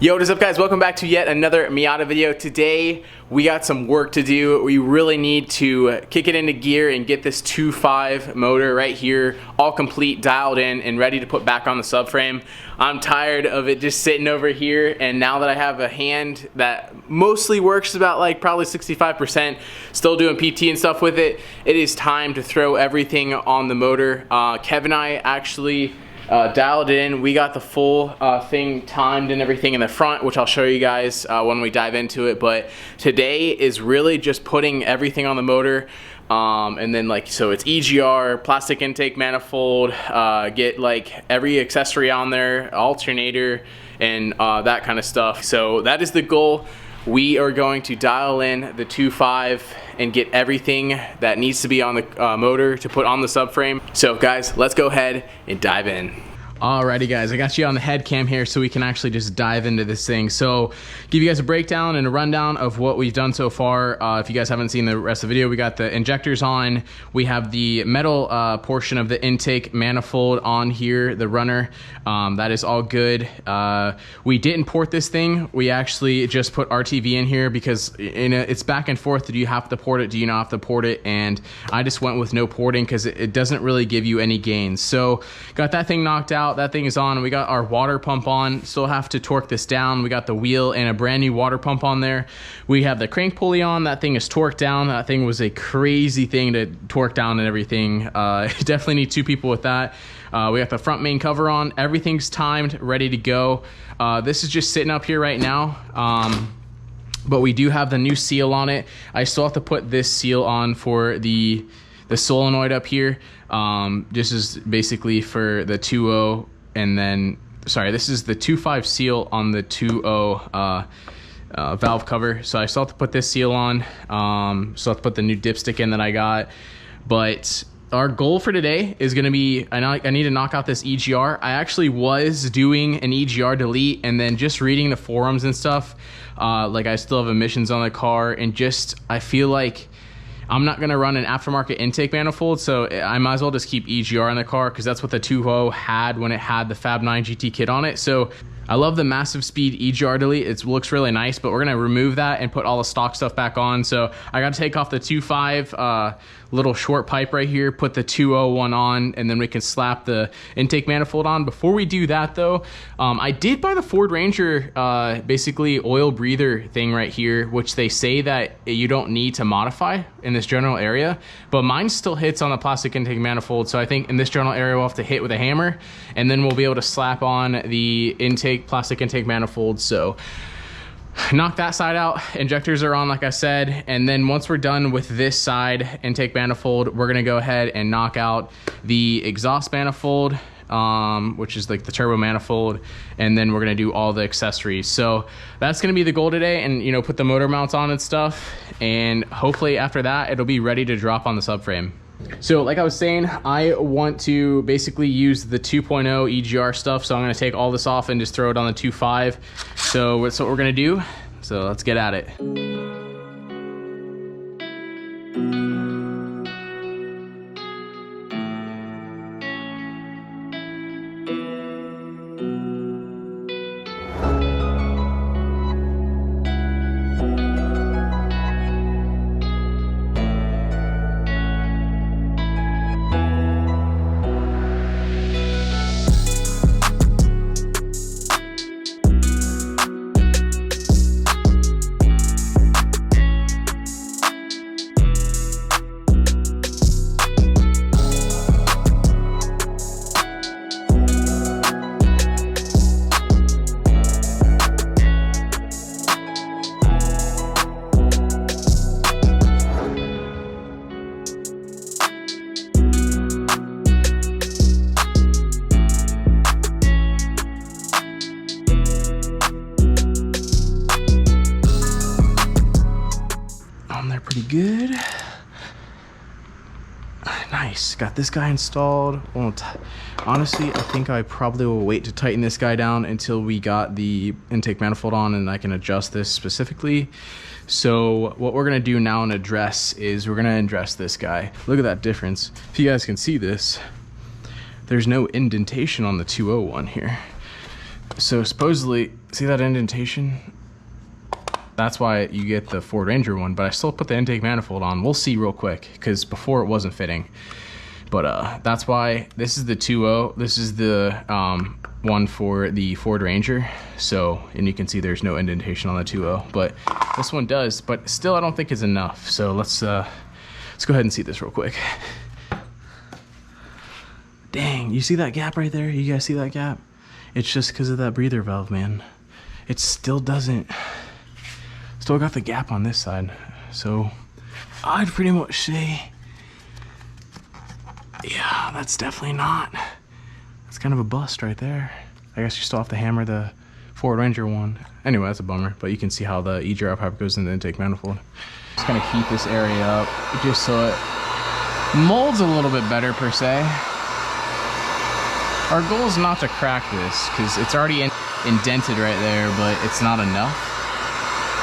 Yo, what is up guys? Welcome back to yet another Miata video. Today we got some work to do. We really need to kick it into gear and get this 2.5 motor right here all complete, dialed in, and ready to put back on the subframe. I'm tired of it just sitting over here, and now that I have a hand that mostly works about like probably 65%, still doing PT and stuff with it, it is time to throw everything on the motor. Kev and I actually dialed in. We got the full thing timed and everything in the front, which I'll show you guys when we dive into it. But today is really just putting everything on the motor, and then so it's EGR, plastic intake manifold, get like every accessory on there, alternator, and that kind of stuff. So that is the goal. We are going to dial in the 2.5 and get everything that needs to be on the motor to put on the subframe. So guys, let's go ahead and dive in. Alrighty guys, I got you on the head cam here so we can actually just dive into this thing. So give you guys a breakdown and a rundown of what we've done so far. If you guys haven't seen the rest of the video, we got the injectors on. We have the metal portion of the intake manifold on here, the runner. That is all good. We didn't port this thing. We actually just put RTV in here because it's back and forth. Do you have to port it? Do you not have to port it? And I just went with no porting because it doesn't really give you any gains. So got that thing knocked out. That thing is on. We got our water pump on. Still have to torque this down. We got the wheel and a brand new water pump on there. We have the crank pulley on. That thing is torqued down. That thing was a crazy thing to torque down and everything. Definitely need two people with that. We got the front main cover on. Everything's timed, ready to go. This is just sitting up here right now. But we do have the new seal on it. I still have to put this seal on for the solenoid up here. This is basically for the 2.0, and then this is the 2.5 seal on the 2.0 valve cover. So I still have to put this seal on. Still have to put the new dipstick in that I got. But our goal for today is going to be, I need to knock out this EGR. I actually was doing an EGR delete, and then just reading the forums and stuff, like I still have emissions on the car, and just I feel like I'm not going to run an aftermarket intake manifold, so I might as well just keep EGR in the car because that's what the 2.0 had when it had the Fab 9 GT kit on it. So I love the massive speed EGR delete. It looks really nice, but we're going to remove that and put all the stock stuff back on. So I got to take off the 2.5 little short pipe right here, put the 2.0 one on, and then we can slap the intake manifold on. Before we do that though, I did buy the Ford Ranger basically oil breather thing right here, which they say that you don't need to modify in this general area, but mine still hits on the plastic intake manifold. So I think in this general area we'll have to hit with a hammer, and then we'll be able to slap on the plastic intake manifold. So knock that side out. Injectors are on, like I said, and then once we're done with this side intake manifold, we're gonna go ahead and knock out the exhaust manifold, which is like the turbo manifold, and then we're gonna do all the accessories. So that's gonna be the goal today, and put the motor mounts on and stuff, and hopefully after that it'll be ready to drop on the subframe. So like I was saying, I want to basically use the 2.0 EGR stuff, so I'm going to take all this off and just throw it on the 2.5. So that's what we're going to do. So let's get at it. Pretty good. Nice. Got this guy installed. Honestly, I think I probably will wait to tighten this guy down until we got the intake manifold on and I can adjust this specifically. So what we're gonna do now and address is we're gonna address this guy. Look at that difference. If you guys can see this, there's no indentation on the 201 here. So supposedly, see that indentation? That's why you get the Ford Ranger one, but I still put the intake manifold on. We'll see real quick, because before it wasn't fitting. But that's why this is the 2.0. This is the one for the Ford Ranger. So, and you can see there's no indentation on the 2.0, but this one does. But still, I don't think is enough. So let's go ahead and see this real quick. Dang, you see that gap right there? You guys see that gap? It's just because of that breather valve, man. It still doesn't. Still got the gap on this side. So I'd pretty much say, yeah, that's definitely not. That's kind of a bust right there. I guess you still have to hammer the Ford Ranger one. Anyway, that's a bummer, but you can see how the Egr pipe goes in the intake manifold. Just gonna heat this area up just so it molds a little bit better per se. Our goal is not to crack this because it's already indented right there, but it's not enough.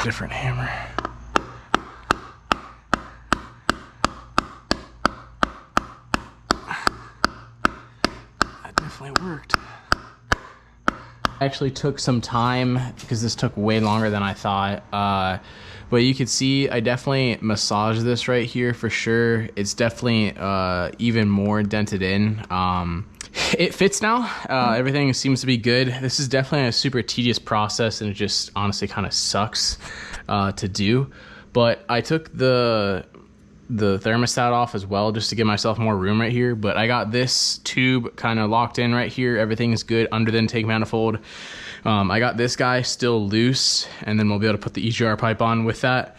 Different hammer. That definitely worked. Actually took some time because this took way longer than I thought. But you can see I definitely massaged this right here for sure. It's definitely even more indented in. It fits now. Everything seems to be good. This is definitely a super tedious process, and it just honestly kind of sucks to do. But I took the thermostat off as well just to give myself more room right here. But I got this tube kind of locked in right here. Everything is good under the intake manifold. I got this guy still loose, and then we'll be able to put the Egr pipe on with that.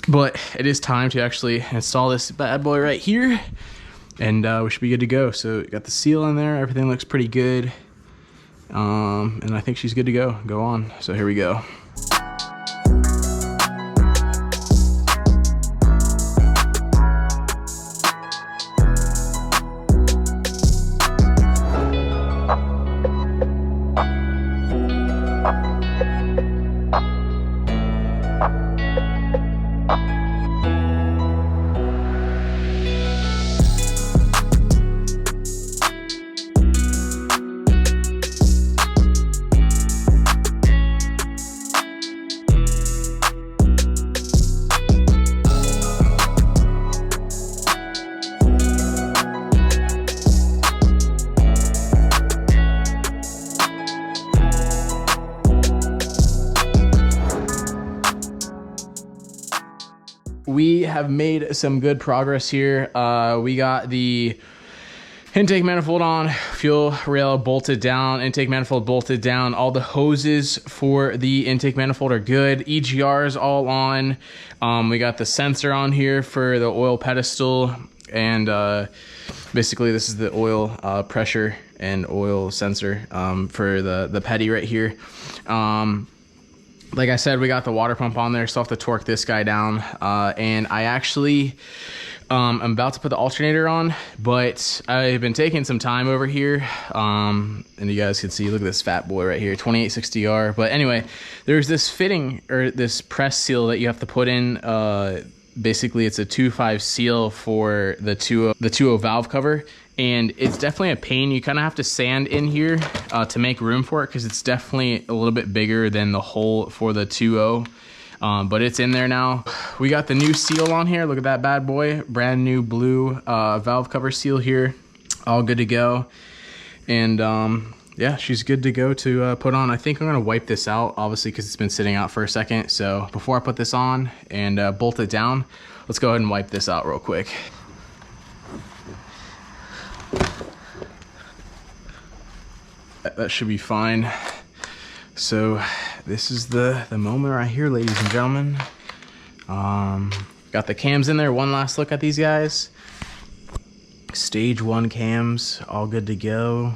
But it is time to actually install this bad boy right here. And we should be good to go. So got the seal in there, everything looks pretty good. And I think she's good to go on. So here we go. We have made some good progress here. We got the intake manifold on, fuel rail bolted down, intake manifold bolted down. All the hoses for the intake manifold are good. EGR's all on. We got the sensor on here for the oil pedestal, and basically this is the oil pressure and oil sensor for the petty right here. Like I said, we got the water pump on there, so I'll have to torque this guy down. And I actually, I'm about to put the alternator on, but I've been taking some time over here. And you guys can see, look at this fat boy right here, 2860R. But anyway, there's this fitting, or this press seal that you have to put in. Basically, it's a 2.5 seal for the 2.0 valve cover. And it's definitely a pain. You kind of have to sand in here to make room for it, because it's definitely a little bit bigger than the hole for the 2.0. But it's in there now. We got the new seal on here. Look at that bad boy. Brand new blue valve cover seal here. All good to go. And yeah, she's good to go to put on. I think I'm going to wipe this out, obviously, because it's been sitting out for a second. So before I put this on and bolt it down, let's go ahead and wipe this out real quick. That should be fine. So this is the moment right here, ladies and gentlemen. Got the cams in there. One last look at these guys. Stage 1 cams, all good to go.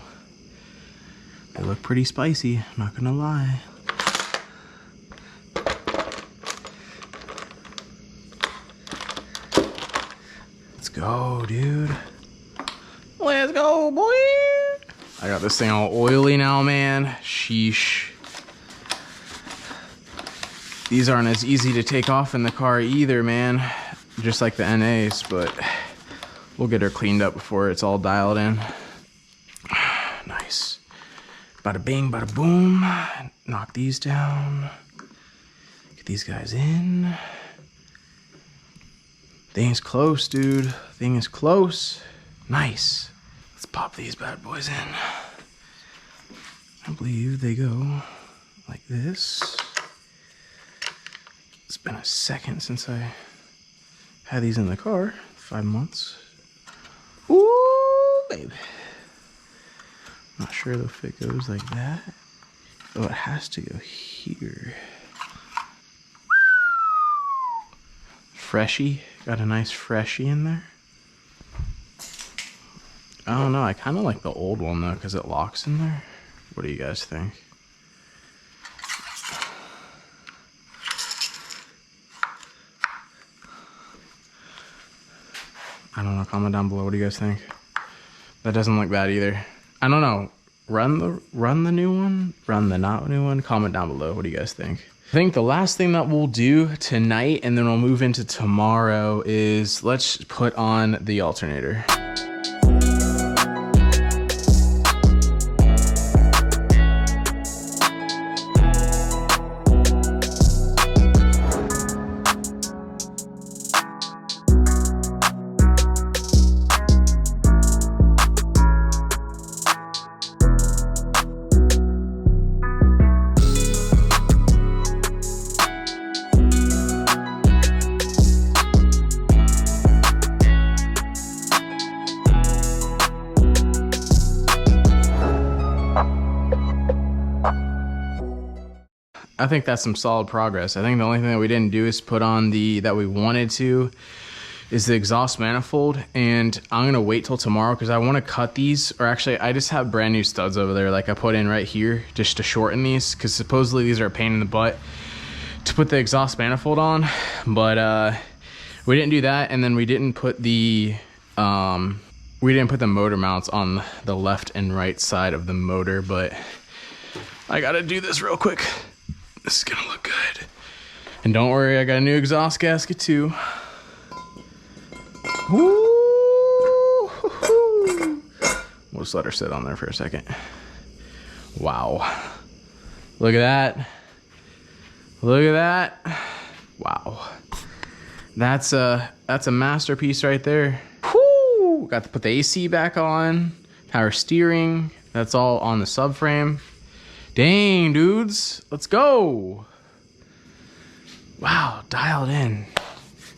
They look pretty spicy, not gonna lie. Let's go, dude. Let's go, boy. I got this thing all oily now, man. Sheesh. These aren't as easy to take off in the car either, man. Just like the NAs, but we'll get her cleaned up before it's all dialed in. Nice. Bada bing, bada boom. Knock these down. Get these guys in. Thing's close, dude. Thing is close. Nice. Let's pop these bad boys in. I believe they go like this. It's been a second since I had these in the car. 5 months. Ooh, baby. Not sure if it goes like that. Oh, it has to go here. Freshie. Got a nice freshie in there. I don't know. I kind of like the old one though because it locks in there. What do you guys think? I don't know. Comment down below. What do you guys think? That doesn't look bad either. I don't know. Run the new one. Run the not new one. Comment down below. What do you guys think? I think the last thing that we'll do tonight, and then we'll move into tomorrow, is let's put on the alternator. I think that's some solid progress. I think the only thing that we didn't do is put on that we wanted to is the exhaust manifold, and I'm gonna wait till tomorrow because I want to cut these, or actually I just have brand new studs over there like I put in right here just to shorten these, because supposedly these are a pain in the butt to put the exhaust manifold on, but we didn't do that, and then we didn't put the motor mounts on the left and right side of the motor, but I gotta do this real quick. This is gonna look good. And don't worry, I got a new exhaust gasket too. Woo! We'll just let her sit on there for a second. Wow. Look at that. Look at that. Wow. That's a masterpiece right there. Woo! Got to put the AC back on. Power steering. That's all on the subframe. Dang, dudes, let's go. Wow, dialed in.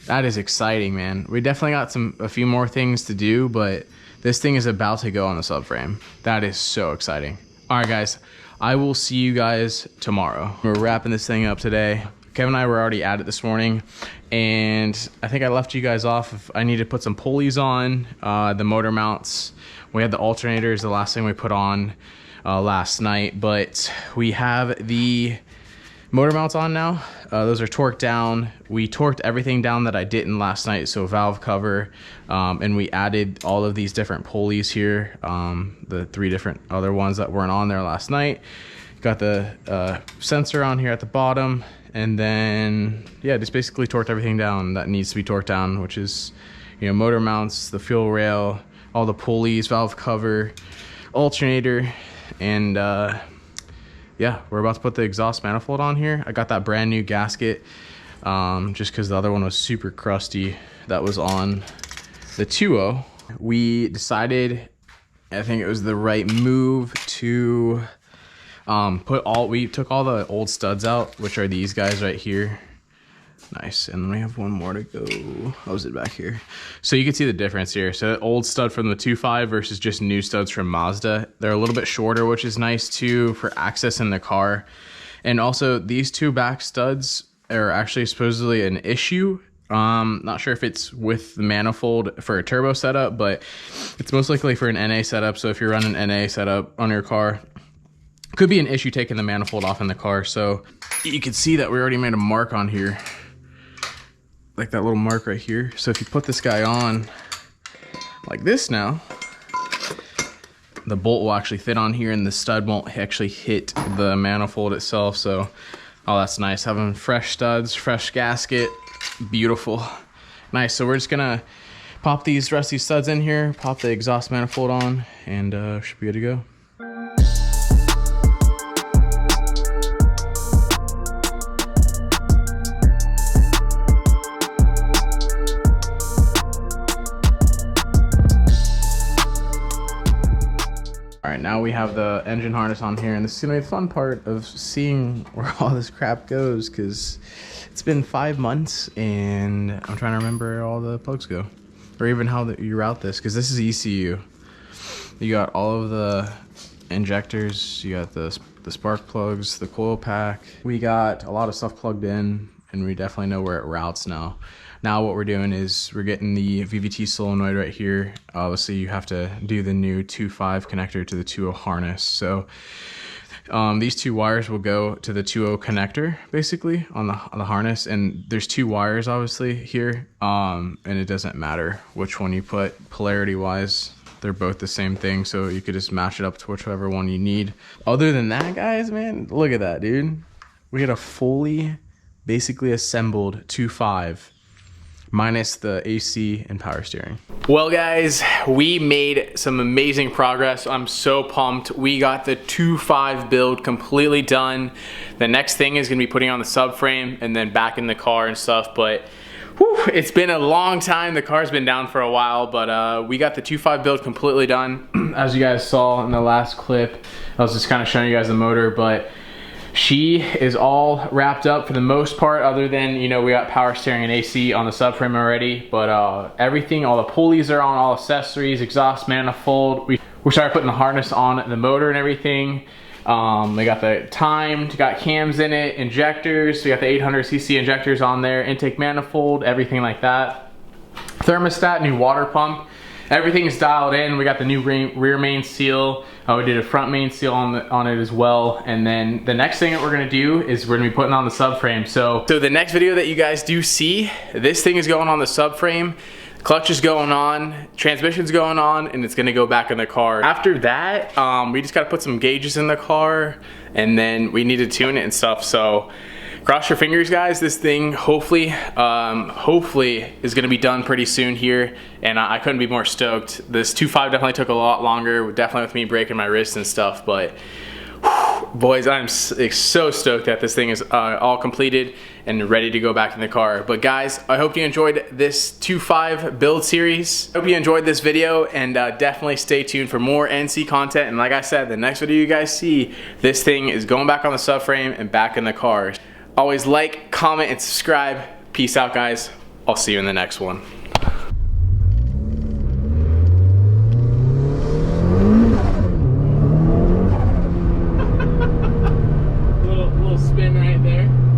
That is exciting, man. We definitely got a few more things to do, but this thing is about to go on the subframe. That is so exciting. All right, guys, I will see you guys tomorrow. We're wrapping this thing up today. Kevin and I were already at it this morning, and I think I left you guys off. I need to put some pulleys on, the motor mounts. We had the alternators, the last thing we put on last night, but we have the motor mounts on now. Those are torqued down. We torqued everything down that I didn't last night, so valve cover, and we added all of these different pulleys here, the 3 different other ones that weren't on there last night. Got the sensor on here at the bottom, and then yeah, just basically torqued everything down that needs to be torqued down, which is, you know, motor mounts, the fuel rail, all the pulleys, valve cover, alternator. And yeah, we're about to put the exhaust manifold on here. I got that brand new gasket just because the other one was super crusty that was on the 2.0. We decided, I think it was the right move to we took all the old studs out, which are these guys right here. Nice. And then we have one more to go. How is it back here? So you can see the difference here. So old stud from the 2.5 versus just new studs from Mazda. They're a little bit shorter, which is nice too for access in the car. And also these 2 back studs are actually supposedly an issue. Not sure if it's with the manifold for a turbo setup, but it's most likely for an NA setup. So if you're running an NA setup on your car, could be an issue taking the manifold off in the car. So you can see that we already made a mark on here, like that little mark right here. So if you put this guy on like this now, the bolt will actually fit on here and the stud won't actually hit the manifold itself. So, oh, that's nice. Having fresh studs, fresh gasket, beautiful. Nice. So we're just gonna pop these rusty studs in here, pop the exhaust manifold on, and should be good to go. All right, now we have the engine harness on here, and this is gonna be the fun part of seeing where all this crap goes, because it's been 5 months and I'm trying to remember where all the plugs go, or even how you route this, because this is ECU. You got all of the injectors, you got the spark plugs, the coil pack. We got a lot of stuff plugged in, and we definitely know where it routes now. Now what we're doing is we're getting the Vvt Solenoid right here. Obviously you have to do the new 2.5 connector to the 2.0 harness. So these two wires will go to the 2.0 connector basically on the harness, and there's two wires obviously here, and it doesn't matter which one you put polarity wise. They're both the same thing, so you could just match it up to whichever one you need. Other than that, guys, man, look at that, dude. We got a fully basically assembled 2.5 minus the AC and power steering. Well guys, we made some amazing progress. I'm so pumped. We got the 2.5 build completely done. The next thing is gonna be putting on the subframe and then back in the car and stuff, but whew, it's been a long time. The car's been down for a while, but we got the 2.5 build completely done. As you guys saw in the last clip, I was just kind of showing you guys the motor, but she is all wrapped up for the most part, other than, you know, we got power steering and AC on the subframe already, but everything, all the pulleys are on, all accessories, exhaust manifold. We started putting the harness on the motor and everything. We got the timed, got cams in it, injectors, we got the 800cc injectors on there, intake manifold, everything like that. Thermostat, new water pump. Everything's dialed in. We got the new rear main seal. We did a front main seal on it as well. And then the next thing that we're gonna do is we're gonna be putting on the subframe. So the next video that you guys do see, this thing is going on the subframe. Clutch is going on, transmission's going on, and it's gonna go back in the car. After that, we just gotta put some gauges in the car, and then we need to tune it and stuff. So cross your fingers, guys. This thing hopefully is gonna be done pretty soon here, and I couldn't be more stoked. This 2.5 definitely took a lot longer, definitely with me breaking my wrist and stuff, but whew, boys, I'm so stoked that this thing is all completed and ready to go back in the car. But guys, I hope you enjoyed this 2.5 build series. Hope you enjoyed this video, and definitely stay tuned for more NC content. And like I said, the next video you guys see, this thing is going back on the subframe and back in the car. Always like, comment, and subscribe. Peace out, guys. I'll see you in the next one. little spin right there.